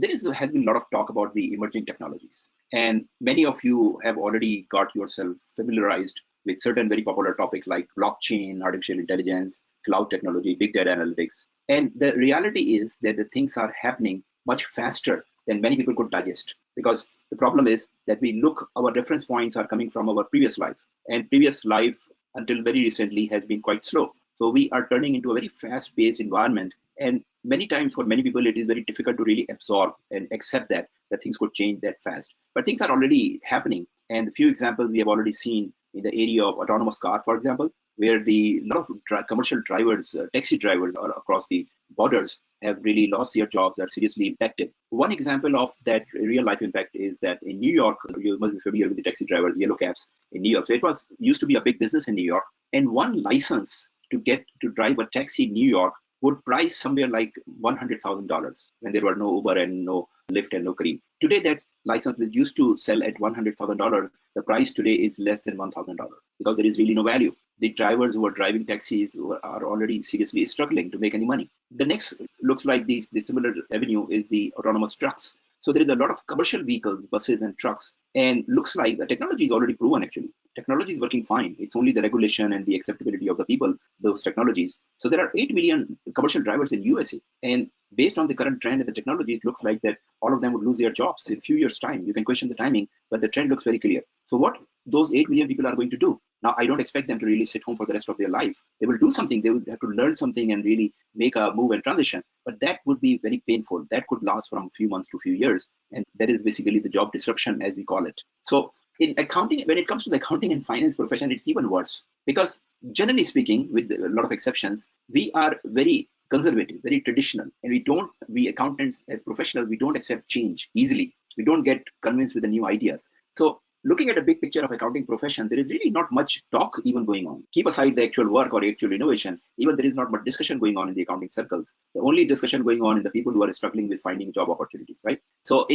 has been a lot of talk about the emerging technologies. And many of you have already got yourself familiarized with certain very popular topics like blockchain, artificial intelligence, cloud technology, big data analytics. And the reality is that the things are happening much faster than many people could digest. Because the problem is that our reference points are coming from our previous life. And previous life until very recently has been quite slow. So we are turning into a very fast-paced environment. And many times for many people, it is very difficult to really absorb and accept that things could change that fast. But things are already happening. And a few examples we have already seen in the area of autonomous car, for example, where the lot of commercial drivers, taxi drivers across the borders have really lost their jobs, are seriously impacted. One example of that real life impact is that in New York, you must be familiar with the taxi drivers, yellow cabs in New York. So it used to be a big business in New York. And one license to get to drive a taxi in New York would price somewhere like $100,000 when there were no Uber and no Lyft and no Careem. Today, that license which used to sell at $100,000, the price today is less than $1,000 because there is really no value. The drivers who are driving taxis are already seriously struggling to make any money. The next looks like the similar avenue is the autonomous trucks. So there is a lot of commercial vehicles, buses and trucks, and looks like the technology is already proven actually. Technology is working fine. It's only the regulation and the acceptability of the people, those technologies. So there are 8 million commercial drivers in USA. And based on the current trend and the technology, it looks like that all of them would lose their jobs in a few years' time. You can question the timing, but the trend looks very clear. So what those 8 million people are going to do? Now, I don't expect them to really sit home for the rest of their life. They will do something. They will have to learn something and really make a move and transition. But that would be very painful. That could last from a few months to a few years. And that is basically the job disruption, as we call it. So in accounting, when it comes to the accounting and finance profession, it's even worse. Because generally speaking, with a lot of exceptions, we are very conservative, very traditional. And we accountants as professionals, we don't accept change easily. We don't get convinced with the new ideas. So looking at a big picture of accounting profession, there is really not much talk even going on. Keep aside the actual work or actual innovation, even there is not much discussion going on in the accounting circles. The only discussion going on is the people who are struggling with finding job opportunities, right? So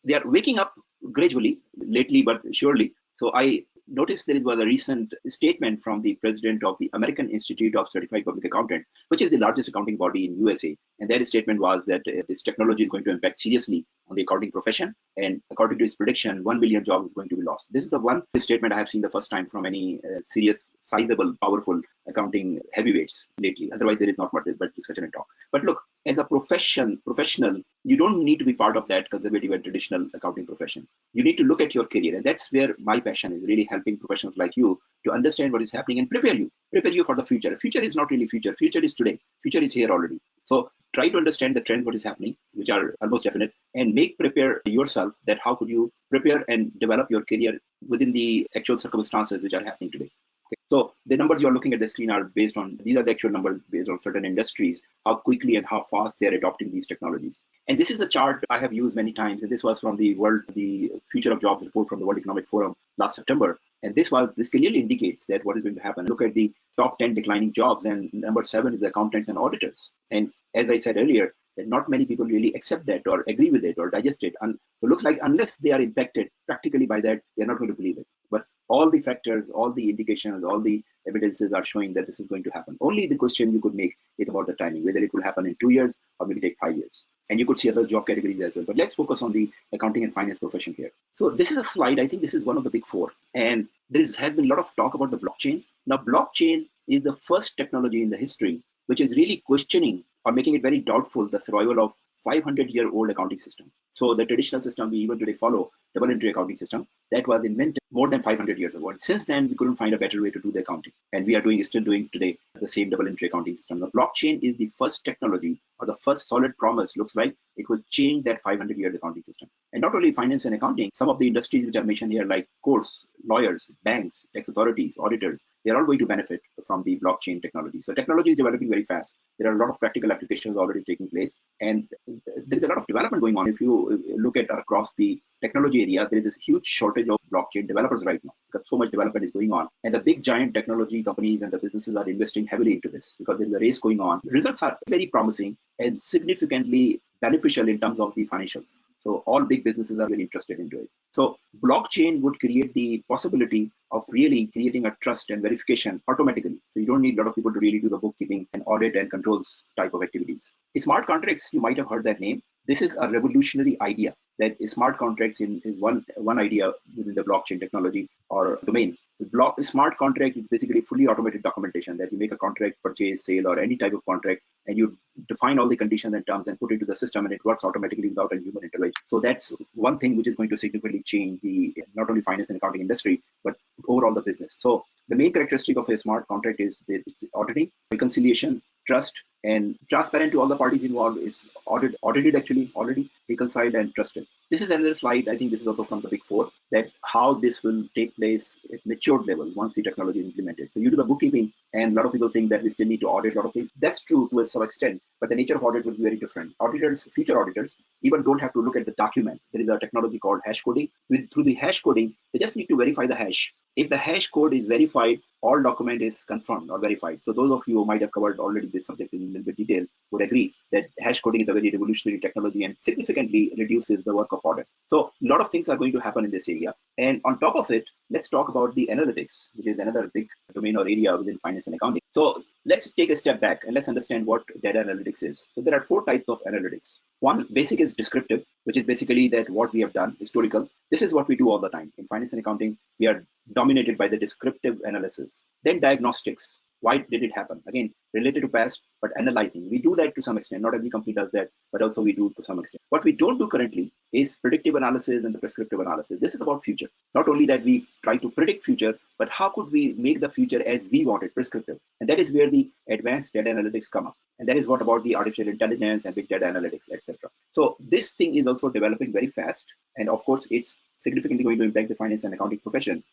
they are waking up gradually, lately, but surely. So I noticed there was a recent statement from the president of the American Institute of Certified Public Accountants, which is the largest accounting body in USA. And that statement was that this technology is going to impact seriously on the accounting profession. And according to his prediction, 1 million jobs is going to be lost. This is the one statement I have seen the first time from any serious, sizable, powerful accounting heavyweights lately. Otherwise, there is not much discussion and talk. But look, as a professional, you don't need to be part of that conservative and traditional accounting profession. You need to look at your career. And that's where my passion is, really helping professionals like you to understand what is happening and prepare you for the future. Future is not really future. Future is today. Future is here already. So try to understand the trends, what is happening, which are almost definite, and prepare yourself that how could you prepare and develop your career within the actual circumstances which are happening today. Okay. So the numbers you're looking at the screen are these are the actual numbers based on certain industries, how quickly and how fast they're adopting these technologies. And this is a chart I have used many times, and this was from the Future of Jobs report from the World Economic Forum last September. And this clearly indicates that what is going to happen. Look at the top 10 declining jobs, and number 7 is the accountants and auditors. And as I said earlier, that not many people really accept that or agree with it or digest it. And so it looks like unless they are impacted practically by that, they're not going to believe it. But all the factors, all the indications, all the evidences are showing that this is going to happen. Only the question you could make is about the timing, whether it will happen in 2 years or maybe take 5 years. And you could see other job categories as well. But let's focus on the accounting and finance profession here. So this is a slide. I think this is one of the big 4. And there has been a lot of talk about the blockchain. Now, blockchain is the first technology in the history which is really questioning or making it very doubtful the survival of 500-year-old accounting system. So the traditional system we even today follow, double entry accounting system, that was invented more than 500 years ago. And since then, we couldn't find a better way to do the accounting. And we are still doing today the same double entry accounting system. The blockchain is the first technology or the first solid promise, looks like it will change that 500-year accounting system. And not only finance and accounting, some of the industries which are mentioned here like courts, lawyers, banks, tax authorities, auditors, they're all going to benefit from the blockchain technology. So technology is developing very fast. There are a lot of practical applications already taking place. And there is a lot of development going on. If you look at across the technology area, there is a huge shortage of blockchain developers right now because so much development is going on. And the big giant technology companies and the businesses are investing heavily into this because there is a race going on. The results are very promising and significantly beneficial in terms of the financials. So all big businesses are very interested into it. So blockchain would create the possibility of really creating a trust and verification automatically. So you don't need a lot of people to really do the bookkeeping and audit and controls type of activities. Smart contracts, you might have heard that name. This is a revolutionary idea that smart contracts is one idea within the blockchain technology or domain. The smart contract is basically fully automated documentation that you make a contract, purchase, sale, or any type of contract, and you define all the conditions and terms and put it to the system, and it works automatically without a human intervention. So that's one thing which is going to significantly change the not only finance and accounting industry, but overall the business. So the main characteristic of a smart contract is that it's auditing, reconciliation, trust, and transparent to all the parties involved. Is audited actually already reconciled and trusted. This is another slide. I think this is also from the Big Four, that how this will take place at matured level once the technology is implemented. So you do the bookkeeping, and a lot of people think that we still need to audit a lot of things. That's true to some extent, but the nature of audit will be very different. Auditors, future auditors, even don't have to look at the document. There is a technology called hash coding. Through the hash coding, they just need to verify the hash. If the hash code is verified, all document is confirmed or verified. So those of you who might have covered already this subject in a little bit detail would agree that hash coding is a very revolutionary technology and significantly reduces the work of audit. So a lot of things are going to happen in this area. And on top of it, let's talk about the analytics, which is another big domain or area within finance and accounting. So let's take a step back and let's understand what data analytics is. So there are 4 types of analytics. One, basic, is descriptive, which is basically that what we have done, historical. This is what we do all the time. In finance and accounting, we are dominated by the descriptive analysis. Then diagnostics. Why did it happen? Again, related to past, but analyzing. We do that to some extent. Not every company does that, but also we do to some extent. What we don't do currently is predictive analysis and the prescriptive analysis. This is about future. Not only that we try to predict future, but how could we make the future as we want it, prescriptive? And that is where the advanced data analytics come up. And that is what about the artificial intelligence and big data analytics, etc. So this thing is also developing very fast. And of course, it's significantly going to impact the finance and accounting profession.